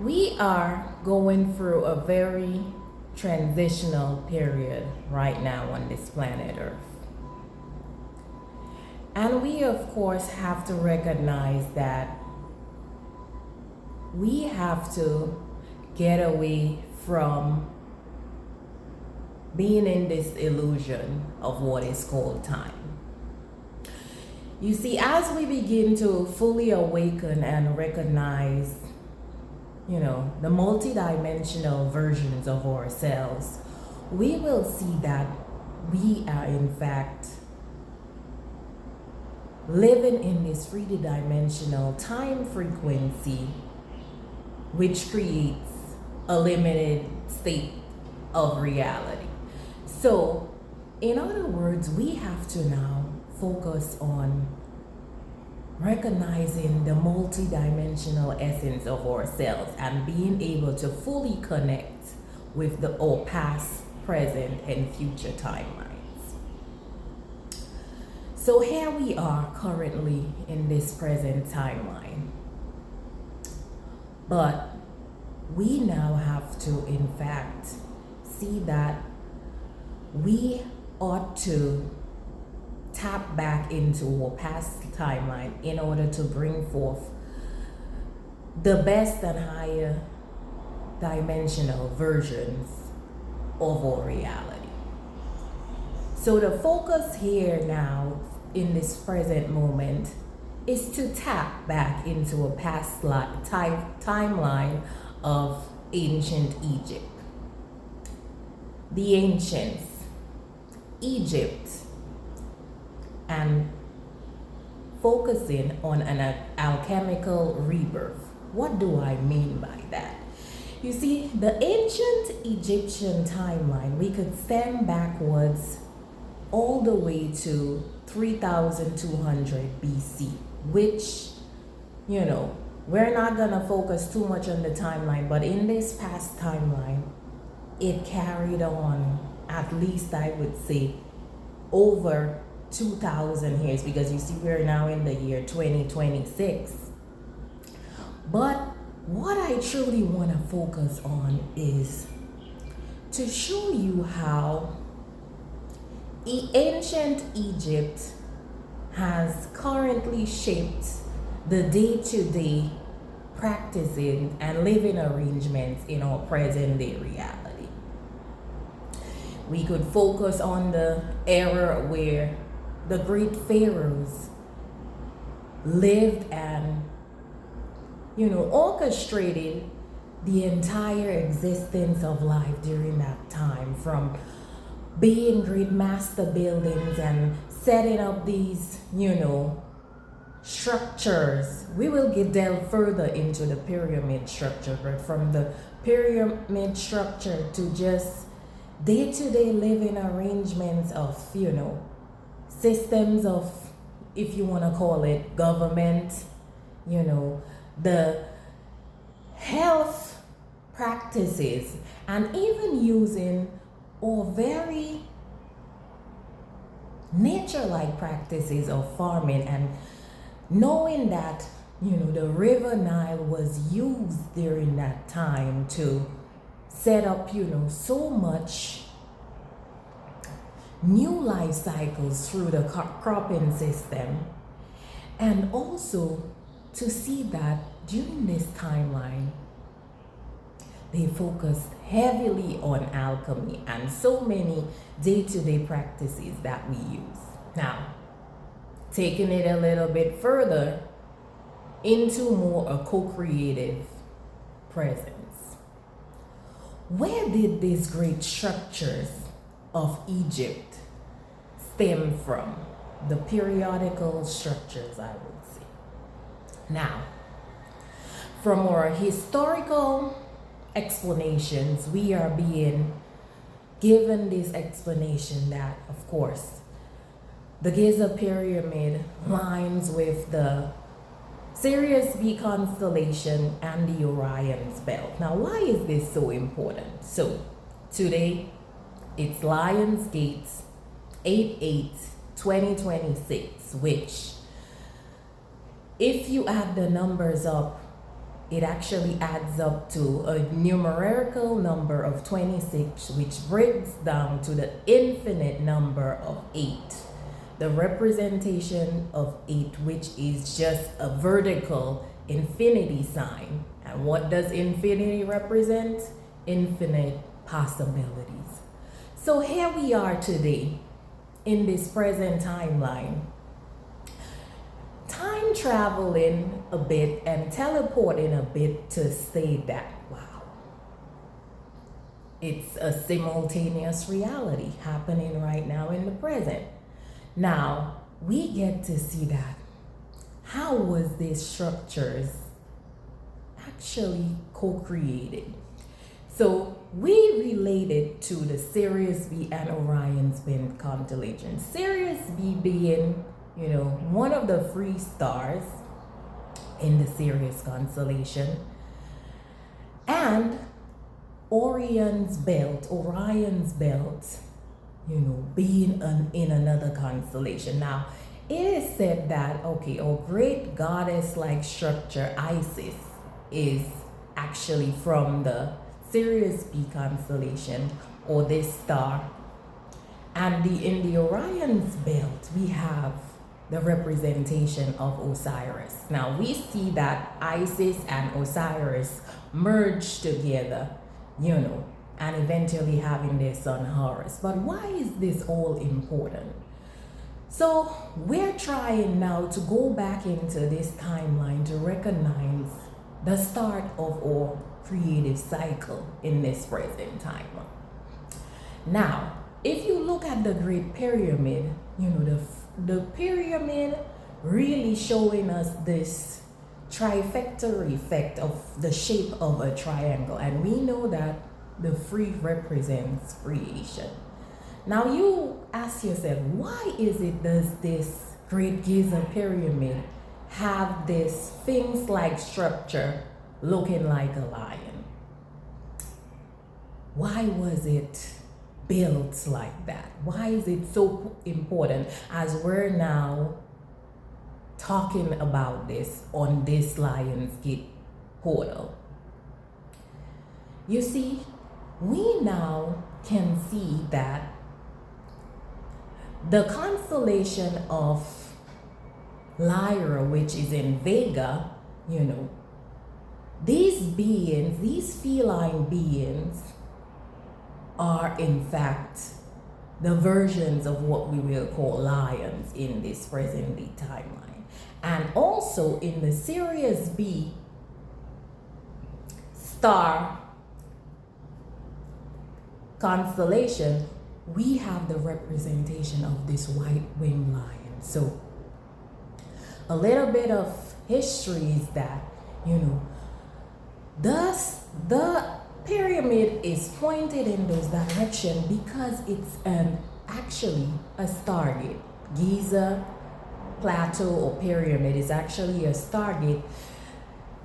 We are going through a very transitional period right now on this planet Earth. And we, of course, have to recognize that we have to get away from being in this illusion of what is called time. You see, as we begin to fully awaken and recognize, the multidimensional versions of ourselves, we will see that we are in fact living in this 3D dimensional time frequency, which creates a limited state of reality. So, in other words, we have to now focus on recognizing the multidimensional essence of ourselves and being able to fully connect with our past, present, and future timelines. So here we are currently in this present timeline. But we now have to, in fact, see that we ought to tap back into our past timeline in order to bring forth the best and higher dimensional versions of our reality. So the focus here now in this present moment is to tap back into a past timeline of ancient Egypt. The ancients, Egypt, and focusing on an alchemical rebirth. What do I mean by that? You see, the ancient Egyptian timeline, we could stand backwards all the way to 3200 BC, which, we're not gonna focus too much on the timeline, but in this past timeline, it carried on, at least I would say, over 2000 years, because you see we're now in the year 2026. But what I truly want to focus on is to show you how ancient Egypt has currently shaped the day-to-day practicing and living arrangements in our present day reality. We could focus on the era where the great pharaohs lived and, orchestrated the entire existence of life during that time, from being great master buildings and setting up these, structures. We will delve further into the pyramid structure, but from the pyramid structure to just day-to-day living arrangements of, systems of, if you want to call it, government, the health practices, and even using or very nature-like practices of farming, and knowing that, the River Nile was used during that time to set up, so much new life cycles through the cropping system, and also to see that during this timeline they focused heavily on alchemy and so many day-to-day practices that we use. Now, taking it a little bit further into more a co-creative presence, where did these great structures of Egypt stem from? The periodical structures, I would say. Now, from our historical explanations, we are being given this explanation that, of course, the Giza pyramid lines with the Sirius B constellation and the Orion's belt. Now, why is this so important? So, today, it's Lionsgate 8/8/2026, which, if you add the numbers up, it actually adds up to a numerical number of 26, which breaks down to the infinite number of 8. The representation of 8, which is just a vertical infinity sign. And what does infinity represent? Infinite possibilities. So here we are today in this present timeline, time traveling a bit and teleporting a bit to say that, wow, it's a simultaneous reality happening right now in the present. Now, we get to see that. How was these structures actually co-created? So we related to the Sirius B and Orion's Belt constellation. Sirius B being, one of the 3 stars in the Sirius constellation, and Orion's Belt, being in another constellation. Now, it is said that, okay, a great goddess-like structure, Isis, is actually from the Sirius B constellation, or this star. And in the Orion's Belt, we have the representation of Osiris. Now, we see that Isis and Osiris merge together, and eventually having their son Horus. But why is this all important? So we're trying now to go back into this timeline to recognize the start of our creative cycle in this present time. Now, if you look at the Great Pyramid, the pyramid really showing us this trifectory effect of the shape of a triangle, and we know that the 3 represents creation. Now you ask yourself, why is it does this Great Giza pyramid have this Sphinx-like structure looking like a lion? Why was it built like that? Why is it so important as we're now talking about this on this Lionsgate portal? You see, we now can see that the constellation of Lyra, which is in Vega, these beings, these feline beings, are in fact the versions of what we will call lions in this present day timeline. And also in the Sirius B star constellation, we have the representation of this white-winged lion. So a little bit of history is that, thus the pyramid is pointed in those directions because it's actually a stargate. Giza plateau or pyramid is actually a stargate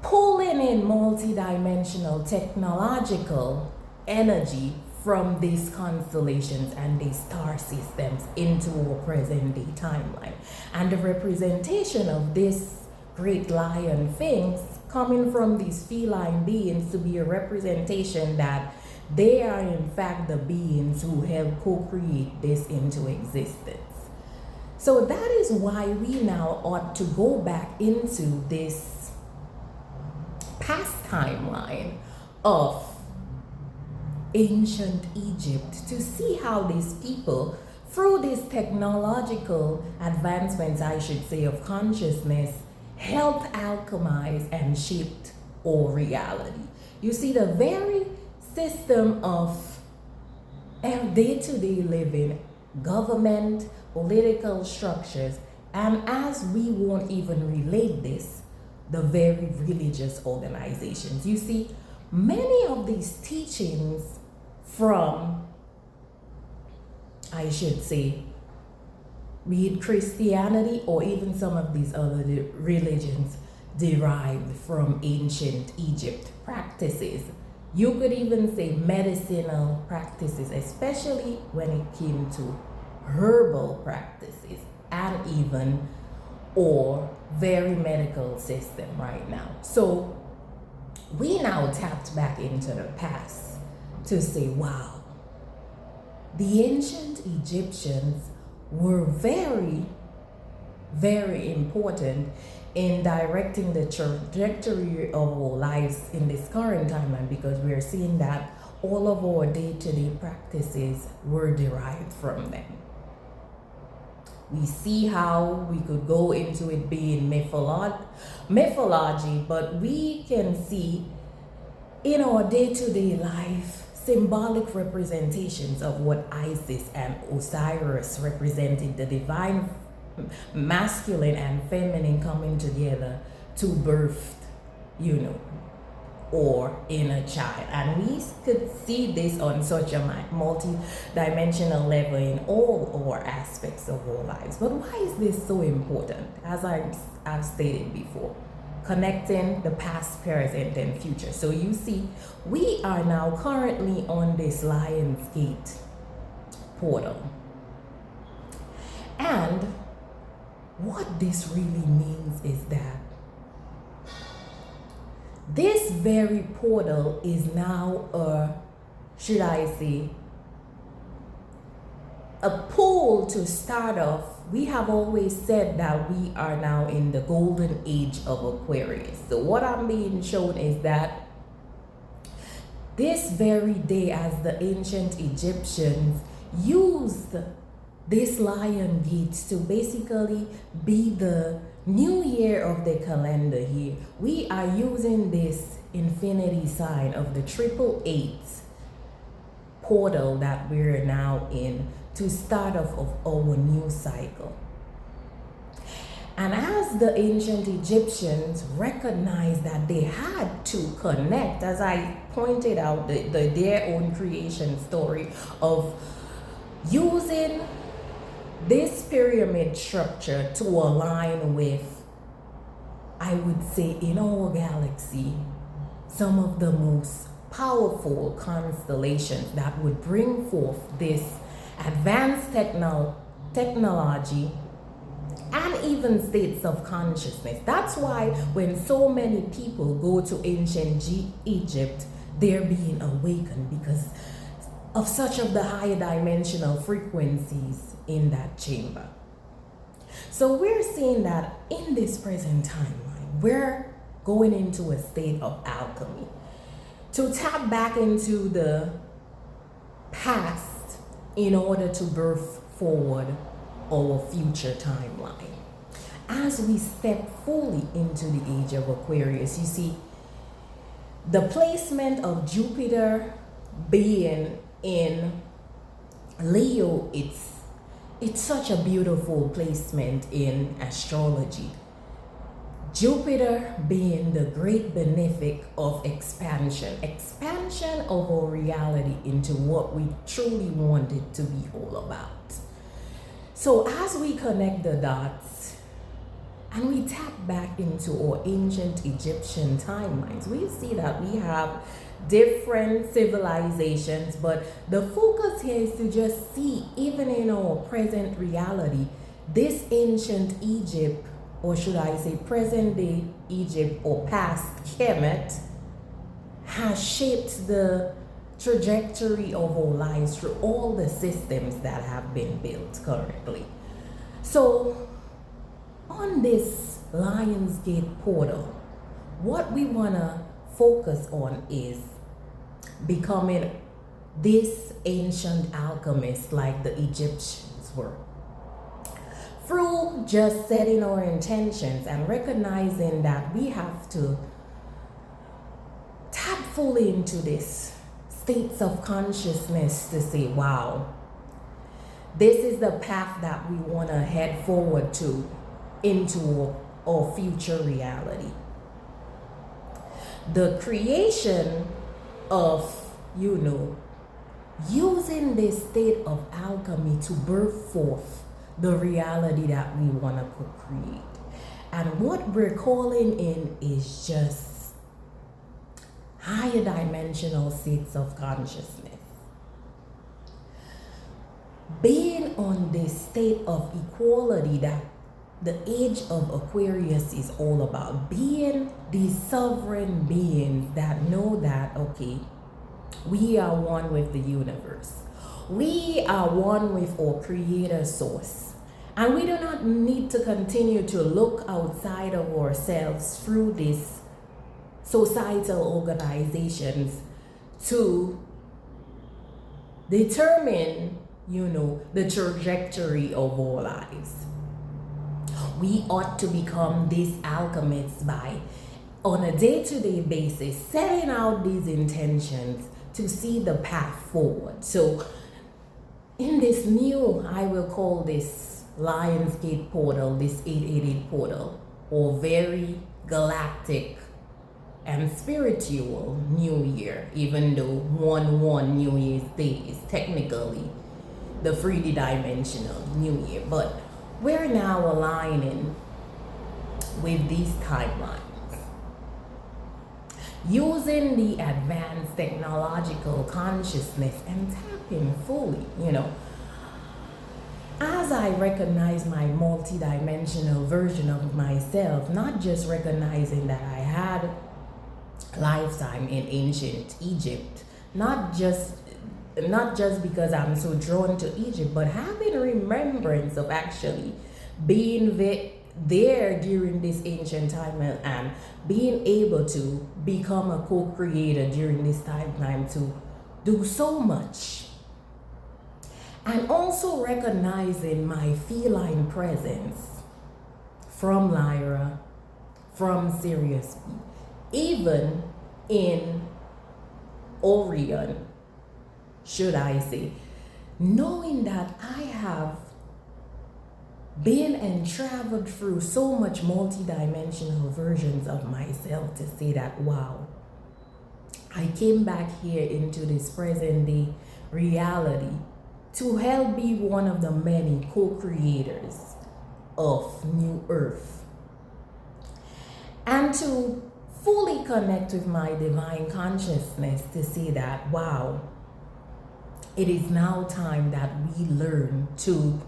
pulling in multi-dimensional technological energy from these constellations and these star systems into our present day timeline. And the representation of this great lion Sphinx coming from these feline beings to be a representation that they are in fact the beings who help co-create this into existence. So that is why we now ought to go back into this past timeline of ancient Egypt to see how these people, through these technological advancements, I should say, of consciousness, helped alchemize and shaped our reality. You see, the very system of day-to-day living, government, political structures, and as we won't even relate this, the very religious organizations. You see, many of these teachings from, I should say, be it Christianity or even some of these other religions, derived from ancient Egypt practices. You could even say medicinal practices, especially when it came to herbal practices and even or very medical system right now. So we now tapped back into the past to say, wow, the ancient Egyptians were very, very important in directing the trajectory of our lives in this current timeline, because we are seeing that all of our day-to-day practices were derived from them. We see how we could go into it being mythology, but we can see in our day-to-day life symbolic representations of what Isis and Osiris represented, the divine masculine and feminine coming together to birth, or inner child. And we could see this on such a multi-dimensional level in all our aspects of our lives. But why is this so important? As I've stated before, connecting the past, present, and future. So you see, we are now currently on this Lion's Gate portal. And what this really means is that this very portal is now should I say, a pool to start off. We have always said that we are now in the golden age of Aquarius. So what I'm being shown is that this very day, as the ancient Egyptians used this lion gate to basically be the new year of the calendar year, we are using this infinity sign of the 888 portal that we're now in to start off of our new cycle. And as the ancient Egyptians recognized that they had to connect, as I pointed out, their own creation story of using this pyramid structure to align with, I would say, in our galaxy, some of the most powerful constellations that would bring forth this advanced technology and even states of consciousness. That's why when so many people go to ancient Egypt, they're being awakened because of such of the higher dimensional frequencies in that chamber. So we're seeing that in this present timeline, we're going into a state of alchemy to tap back into the past in order to birth forward our future timeline. As we step fully into the age of Aquarius, you see the placement of Jupiter being in Leo, it's such a beautiful placement in astrology. Jupiter being the great benefic of expansion of our reality into what we truly want it to be all about. So as we connect the dots and we tap back into our ancient Egyptian timelines, we see that we have different civilizations, but the focus here is to just see, even in our present reality, this ancient Egypt, or should I say present day Egypt or past Kemet, has shaped the trajectory of our lives through all the systems that have been built currently. So on this Lion's Gate portal, what we want to focus on is becoming this ancient alchemist like the Egyptians were, through just setting our intentions and recognizing that we have to tap fully into this states of consciousness to say, wow, this is the path that we want to head forward to into our future reality. The creation of, using this state of alchemy to birth forth the reality that we want to co-create. And what we're calling in is just higher dimensional states of consciousness. Being on this state of equality that the age of Aquarius is all about being these sovereign beings that know that, okay, we are one with the universe. We are one with our creator source. And we do not need to continue to look outside of ourselves through these societal organizations to determine, the trajectory of our lives. We ought to become these alchemists by, on a day-to-day basis, setting out these intentions to see the path forward. So in this new, I will call this Lionsgate portal, this 888 portal, or very galactic and spiritual new year, even though 1/1 New Year's Day is technically the 3D dimensional new year, but we're now aligning with these timelines using the advanced technological consciousness and tapping fully, as I recognize my multi-dimensional version of myself, not just recognizing that I had lifetime in ancient Egypt, not just because I'm so drawn to Egypt, but having remembrance of actually being there during this ancient time and being able to become a co-creator during this time to do so much. And also recognizing my feline presence from Lyra, from Sirius B, even in Orion, should I say, knowing that I have been and traveled through so much multi-dimensional versions of myself to say that, wow, I came back here into this present day reality to help be one of the many co-creators of New Earth and to fully connect with my divine consciousness to say that, wow, it is now time that we learn to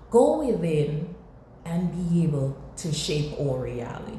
go within and be able to shape our reality,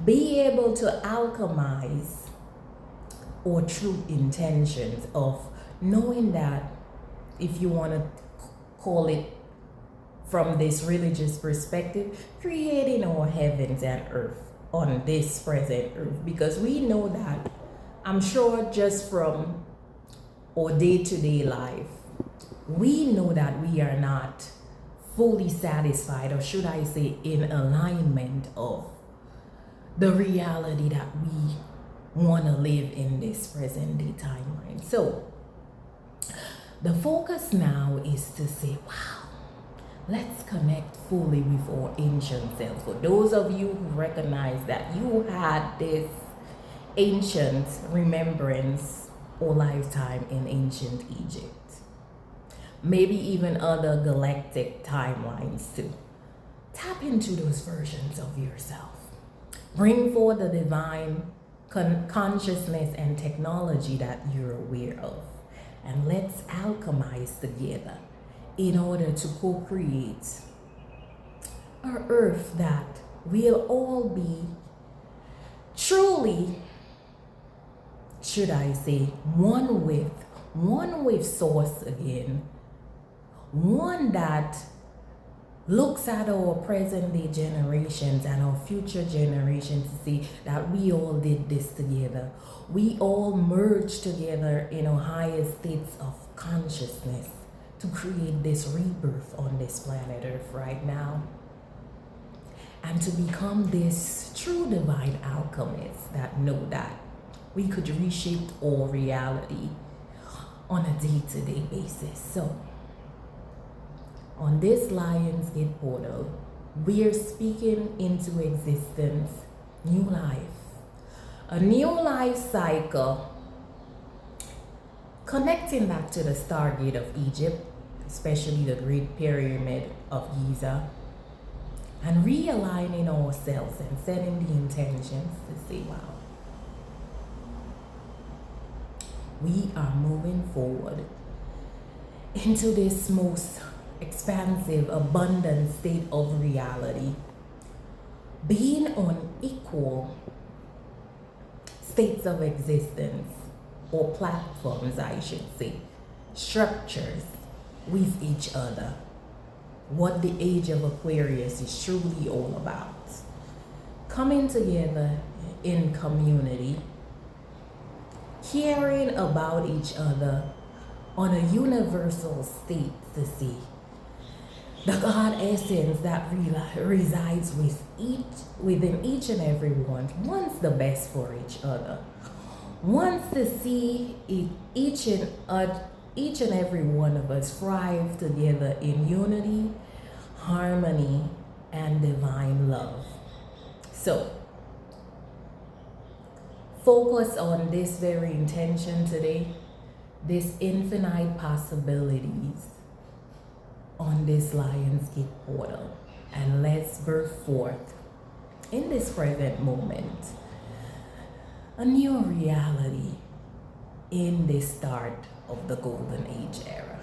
be able to alchemize our true intentions of knowing that, if you want to call it from this religious perspective, creating our heavens and earth on this present earth, because we know that, I'm sure just from our day-to-day life, we know that we are not fully satisfied, or should I say in alignment of the reality that we want to live in this present day timeline. So the focus now is to say, wow, let's connect fully with our ancient selves. For those of you who recognize that you had this ancient remembrance or lifetime in ancient Egypt, maybe even other galactic timelines too, tap into those versions of yourself. Bring forth the divine consciousness and technology that you're aware of, and let's alchemize together in order to co-create an earth that we'll all be truly, should I say, one with source again, one that looks at our present day generations and our future generations to see that we all did this together. We all merged together in our highest states of consciousness to create this rebirth on this planet Earth right now. And to become this true divine alchemists that know that we could reshape our reality on a day-to-day basis. So on this Lionsgate portal, we are speaking into existence new life, a new life cycle, connecting back to the Stargate of Egypt, especially the Great Pyramid of Giza, and realigning ourselves and setting the intentions to say, wow, we are moving forward into this most expansive, abundant state of reality being on equal states of existence, or platforms, I should say, structures with each other. What the age of Aquarius is truly all about. Coming together in community, caring about each other on a universal state to see the God essence that resides within each and every one wants the best for each other, wants to see each and every one of us thrive together in unity, harmony, and divine love. So, focus on this very intention today, this infinite possibilities on this Lionsgate portal, and let's birth forth in this present moment a new reality in the start of the Golden Age era.